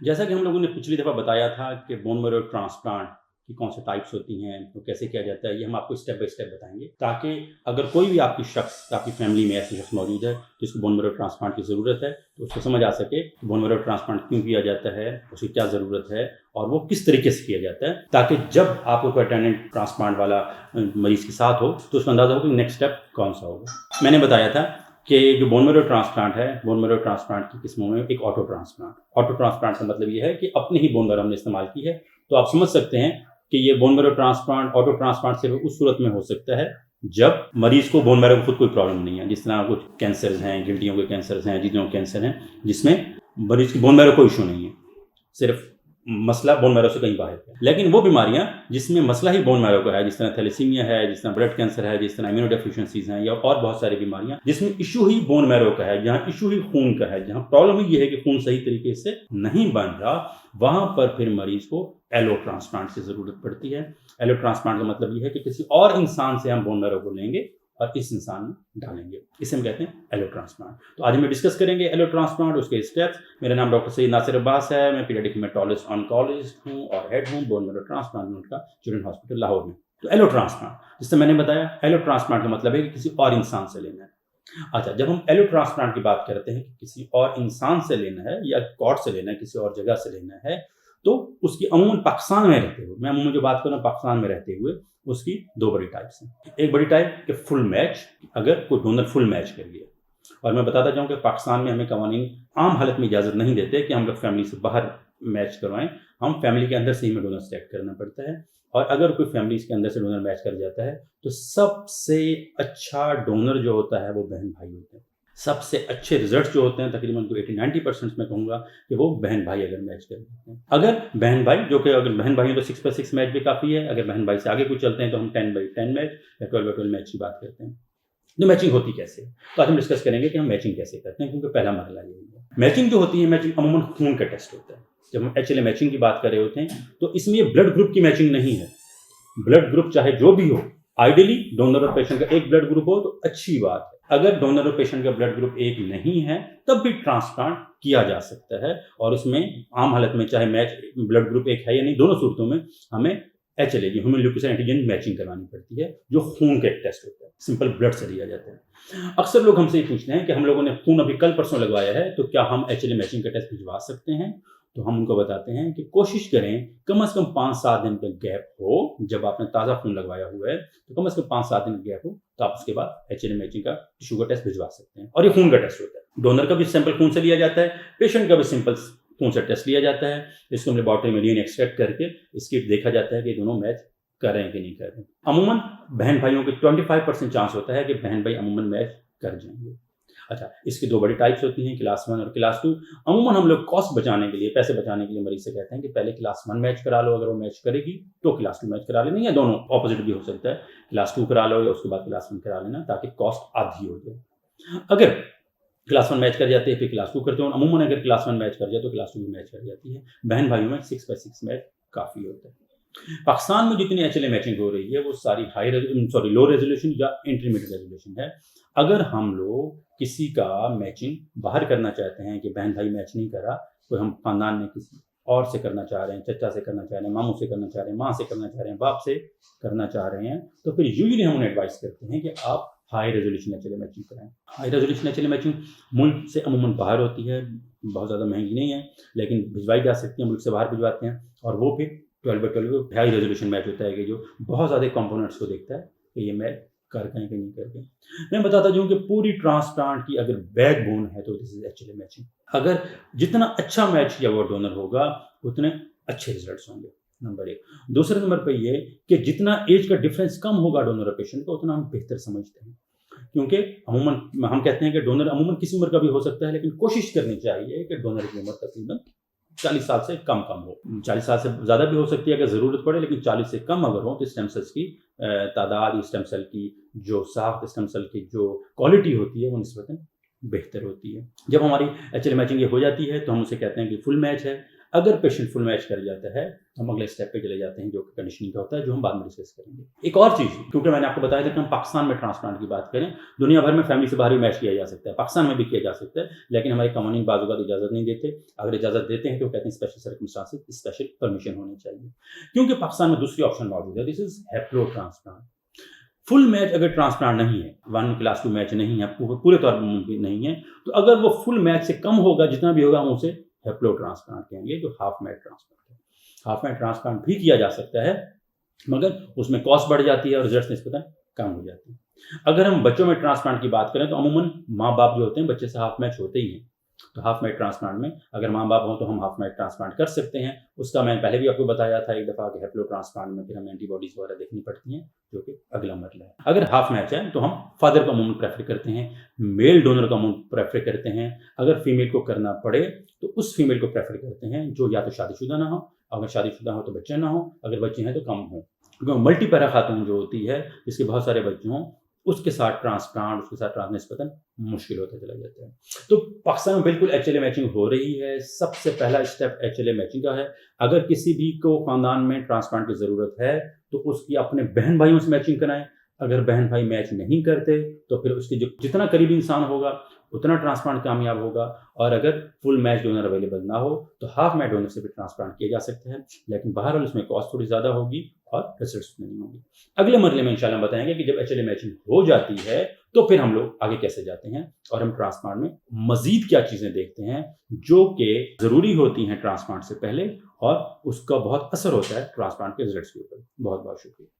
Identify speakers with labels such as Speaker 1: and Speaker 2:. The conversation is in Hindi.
Speaker 1: जैसा कि हम लोगों ने पिछली दफ़ा बताया था कि बोन मैरो ट्रांसप्लांट की कौन से टाइप्स होती हैं, तो कैसे किया जाता है, ये हम आपको स्टेप बाय स्टेप बताएँगे, ताकि अगर कोई भी आपकी फैमिली में ऐसा शख्स मौजूद है जिसको बोन मैरो ट्रांसप्लांट की ज़रूरत है, तो उसको समझ आ सके कि बोन मैरो ट्रांसप्लांट क्यों किया जाता है, उसकी क्या ज़रूरत है और वो किस तरीके से किया जाता है, ताकि जब आपको कोई अटेंडेंट ट्रांसप्लांट वाला मरीज़ के साथ हो, तो उसको अंदाज़ा हो कि नेक्स्ट स्टेप कौन-सा होगा। मैंने बताया था कि जो बोन मैरो ट्रांसप्लांट है, बोन मैरो ट्रांसप्लांट की किस्मों में एक ऑटो ट्रांसप्लांट का मतलब ये है कि अपनी ही बोन मैरो हमने इस्तेमाल की है। तो आप समझ सकते हैं कि ये bone marrow transplant, auto transplant सिर्फ उस सूरत में हो सकता है जब मरीज को बोन मैरो में खुद कोई प्रॉब्लम नहीं है, जिस तरह कुछ कैंसर्स हैं, गिल्टियों के कैंसर्स हैं, जीजों के कैंसर हैं, जिसमें मरीज की बोन मैरो कोई इशू नहीं है, सिर्फ मसला बोन मैरो से कहीं बाहर है। लेकिन वो बीमारियां जिसमें मसला ही बोन मैरो का है, जिस तरह थैलेसीमिया है, जिस तरह ब्लड कैंसर है, जिस तरह इम्यूनोडेफिशिएंसीज हैं, या और बहुत सारी बीमारियां जिसमें इशू ही बोन मैरो का है, जहां इशू ही खून का है, जहां प्रॉब्लम ही ये है कि खून सही तरीके से नहीं बन रहा, वहां पर फिर मरीज को एलो ट्रांसप्लांट की जरूरत पड़ती है। एलो ट्रांसप्लांट का मतलब ये है कि किसी और इंसान से हम बोन मैरो को लेंगे और इस इंसान में डालेंगे, इसे हम कहते हैं एलो ट्रांसप्लांट। तो आज हम डिस्कस करेंगे एलो ट्रांसप्लांट, उसके स्टेप्स। मेरा नाम डॉक्टर सैयद नासिर अब्बास है, मैं पीडियाट्रिक हेमेटोलॉजिस्ट ऑन्कोलॉजिस्ट हूँ और हेड हूँ बोन मैरो ट्रांसप्लांट यूनिट का चिल्ड्रन हॉस्पिटल लाहौर में। तो एलो ट्रांसप्लांट, जिससे मैंने बताया, एलो ट्रांसप्लांट का मतलब है कि किसी और इंसान से लेना है। अच्छा, जब हम एलो ट्रांसप्लांट की बात करते हैं कि किसी और इंसान से लेना है या गॉड से लेना है, किसी और जगह से लेना है, तो उसकी अमूमन पाकिस्तान में रहते हुए, मैं अमूमन जो बात कर रहा हूँ पाकिस्तान में रहते हुए, उसकी दो बड़ी टाइप्स हैं। एक बड़ी टाइप कि फुल मैच, अगर कोई डोनर फुल मैच कर लिया। और मैं बताता जाऊँ कि पाकिस्तान में हमें कवानीन आम हालत में इजाज़त नहीं देते कि हम लोग फैमिली से बाहर मैच करवाएं, हम फैमिली के अंदर से ही हमें डोनर सेलेक्ट करना पड़ता है। और अगर कोई फैमिली के अंदर से डोनर मैच कर जाता है, तो सबसे अच्छा डोनर जो होता है वो बहन भाई होते हैं। सबसे अच्छे रिजल्ट जो होते हैं, तकरीबन 80-90% मैं कहूँगा कि वो बहन भाई अगर मैच कर देते हैं। अगर बहन भाई, जो कि अगर बहन भाई हैं तो 6x6 मैच भी काफ़ी है। अगर बहन भाई से आगे कुछ चलते हैं तो हम 10x10 मैच या 12x12 मैच की बात करते हैं। तो मैचिंग होती कैसे है? तो आज हम डिस्कस करेंगे कि हम मैचिंग कैसे करते हैं, क्योंकि पहला मरहला यही है। मैचिंग जो होती है, मैचिंग अमूमन खून का टेस्ट होता है। जब हम एचएलए मैचिंग की बात कर रहे होते हैं, तो इसमें ब्लड ग्रुप की मैचिंग नहीं है। ब्लड ग्रुप चाहे जो भी हो, आइडियली डोनर और पेशेंट का एक ब्लड ग्रुप हो तो अच्छी बात है। अगर डोनर और पेशेंट का ब्लड ग्रुप एक नहीं है, तब भी ट्रांसप्लांट किया जा सकता है। और उसमें आम हालत में चाहे मैच ब्लड ग्रुप एक है या नहीं, दोनों सूरतों में हमें HLA, human leukocyte antigen matching करवानी पड़ती है, जो खून का एक टेस्ट होता है, सिंपल ब्लड से लिया जाता है। अक्सर लोग हमसे ये पूछते हैं कि हम लोगों ने खून अभी कल परसों लगवाया है, तो क्या हम एचएलए मैचिंग का टेस्ट भिजवा सकते हैं? तो हम उनको बताते हैं कि कोशिश करें कम से कम 5-7 दिन का गैप हो। जब आपने ताज़ा खून लगवाया हुआ है, तो कम से कम 5-7 दिन का गैप हो, तो आप उसके बाद एचएलए मैचिंग का टिश्यू का टेस्ट भिजवा सकते हैं। और ये खून का टेस्ट होता है। डोनर का भी सैंपल खून से लिया जाता है, पेशेंट का भी सिंपल खून से टेस्ट लिया जाता है। इसको हम लेबोरेटरी में यूरिन एक्सट्रैक्ट करके इसकी देखा जाता है कि दोनों मैच कर रहे हैं कि नहीं कर रहे हैं। अमूमन बहन भाइयों के 25% चांस होता है कि बहन भाई अमूमन मैच कर जाएंगे। अच्छा, इसकी दो बड़ी टाइप्स होती हैं, क्लास 1 और क्लास 2। अमूमन हम लोग कॉस्ट बचाने के लिए, पैसे बचाने के लिए मरीज से कहते हैं कि पहले क्लास 1 मैच करा लो, अगर वो मैच करेगी तो क्लास 2 मैच करा लेना, या दोनों ऑपोजिट भी हो सकता है, क्लास 2 करा लो या उसके बाद क्लास 1 करा लेना, ताकि कॉस्ट आधी हो जाए। अगर क्लास 1 मैच कर जाती है, फिर क्लास 2 करते हो। अमूमन अगर क्लास 1 मैच कर जाए तो क्लास 2 भी मैच कर जाती है। बहन भाइयों में 6x6 मैच काफ़ी होता है। पाकिस्तान में जितनी एचएलए मैचिंग हो रही है, वो सारी लो रेजोल्यूशन या इंटरमीडिएट रेजोल्यूशन है। अगर हम लोग किसी का मैचिंग बाहर करना चाहते हैं कि बहन भाई मैच नहीं करा, तो हम खानदान में किसी और से करना चाह रहे हैं, चचा से करना चाह रहे हैं, मामू से करना चाह रहे हैं, माँ से करना चाह रहे हैं, बाप से करना चाह रहे हैं, तो फिर यूजुअली हम उन्हें एडवाइस करते हैं कि आप हाई रेजोल्यूशन एचएलए मैचिंग कराएं। हाई रेजोल्यूशन एचएलए मैचिंग मुल्क से अमूमन बाहर होती है, बहुत ज़्यादा महंगी नहीं है, लेकिन भिजवाई जा सकती है, मुल्क से बाहर भिजवाते हैं। और वो फिर 12x12 हाई रेजोल्यूशन मैच होता है कि जो बहुत ज़्यादा कंपोनेंट्स को देखता है कि ये मैच कर गए कि नहीं कर गए। मैं बताता जाऊँ कि पूरी ट्रांसप्लांट की अगर बैकबोन है तो दिस इज एक्चुअली मैचिंग। अगर जितना अच्छा मैच या वो डोनर होगा, उतने अच्छे रिजल्ट्स होंगे, नंबर एक। दूसरे नंबर पर ये कि जितना एज का डिफरेंस कम होगा डोनर और पेशेंट का, उतना हम बेहतर समझते हैं। क्योंकि अमूमन हम कहते हैं कि डोनर अमूमन किसी उम्र का भी हो सकता है, लेकिन कोशिश करनी चाहिए कि डोनर की उम्र तकरीबन 40 साल से कम हो। 40 साल से ज़्यादा भी हो सकती है अगर ज़रूरत पड़े, लेकिन 40 से कम अगर हो तो स्टेम सेल्स की तादाद, स्टेम सेल की जो साख्त, स्टेम सेल की जो क्वालिटी होती है, वो निस्बतन बेहतर होती है। जब हमारी एचएलए मैचिंग ये हो जाती है, तो हम उसे कहते हैं कि फुल मैच है। अगर पेशेंट फुल मैच कर जाता है हम अगले स्टेप पे चले जाते हैं जो कि कंडीशनिंग का होता है, जो हम बाद में डिस्कस करेंगे। एक और चीज़, क्योंकि मैंने आपको बताया था कि हम पाकिस्तान में ट्रांसप्लांट की बात करें, दुनिया भर में फैमिली से बाहर भी मैच किया जा सकता है, पाकिस्तान में भी किया जा सकता है, लेकिन हमारे कवानीन बाज़ औक़ात इजाज़त नहीं देते। अगर इजाज़त देते हैं तो कहते हैं स्पेशल सर्कमस्टांसेस, स्पेशल परमिशन होनी चाहिए, क्योंकि पाकिस्तान में दूसरी ऑप्शन मौजूद है, this is haplo transplant. Full match अगर ट्रांसप्लांट नहीं है, 1:2 मैच नहीं है, पूरे तौर पर मुमकिन नहीं है, तो अगर वो फुल मैच से कम होगा, जितना भी होगा हम उसे हैप्लो ट्रांसप्लांट कहेंगे, जो हाफ मैच ट्रांसप्लांट है। हाफ मैच ट्रांसप्लांट भी किया जा सकता है, मगर उसमें कॉस्ट बढ़ जाती है और रिजल्ट्स निस्बतन कम हो जाते हैं। अगर हम बच्चों में ट्रांसप्लांट की बात करें तो अमूमन माँ-बाप जो होते हैं बच्चे से हाफ मैच होते ही हैं। तो हाफ मैच ट्रांसप्लांट में अगर माँ-बाप हों तो हम हाफ मैच ट्रांसप्लांट कर सकते हैं। उसका मैंने पहले भी आपको बताया था एक दफ़ा कि हैप्लो ट्रांसप्लांट में फिर हमें एंटीबॉडीज़ वगैरह देखनी पड़ती हैं, जो कि अगला मरला है। अगर हाफ मैच है तो हम फादर को अमूमन प्रेफ़र करते हैं, मेल डोनर को अमूमन प्रेफ़र करते हैं। अगर फीमेल को करना पड़े तो उस फीमेल को प्रेफ़र करते हैं जो या तो शादीशुदा ना हो, अगर शादीशुदा हो तो बच्चे ना हो, अगर बच्चे हैं तो कम हों। क्योंकि मल्टीपैरा खातून जो होती है, जिसके बहुत सारे बच्चे हों, उसके साथ ट्रांसप्लांट, उसके साथ निस्बतन मुश्किल होता चला जाता है। तो पाकिस्तान में बिल्कुल एचएलए मैचिंग हो रही है। सबसे पहला स्टेप एचएलए मैचिंग का है। अगर किसी भी को ख़ानदान में ट्रांसप्लांट की ज़रूरत है, तो उसकी अपने बहन-भाइयों से मैचिंग कराएँ। अगर बहन-भाई मैच नहीं करते, तो फिर उसके जो जितना करीबी इंसान होगा, उतना ट्रांसप्लांट कामयाब होगा। और अगर फुल मैच डोनर अवेलेबल ना हो, तो हाफ मैच डोनर से भी ट्रांसप्लांट किया जा सकता है, लेकिन बहरहाल उसमें कॉस्ट थोड़ी ज़्यादा होगी और रिजल्ट्स नहीं होंगे। अगले मरहले में इंशाल्लाह हम बताएँगे कि जब एचएलए मैचिंग हो जाती है, तो फिर हम लोग आगे कैसे जाते हैं और हम ट्रांसप्लांट में मज़ीद क्या चीज़ें देखते हैं, जो कि ज़रूरी होती हैं ट्रांसप्लांट से पहले और उसका बहुत असर होता है ट्रांसप्लांट के रिजल्ट्स के ऊपर। बहुत-बहुत शुक्रिया।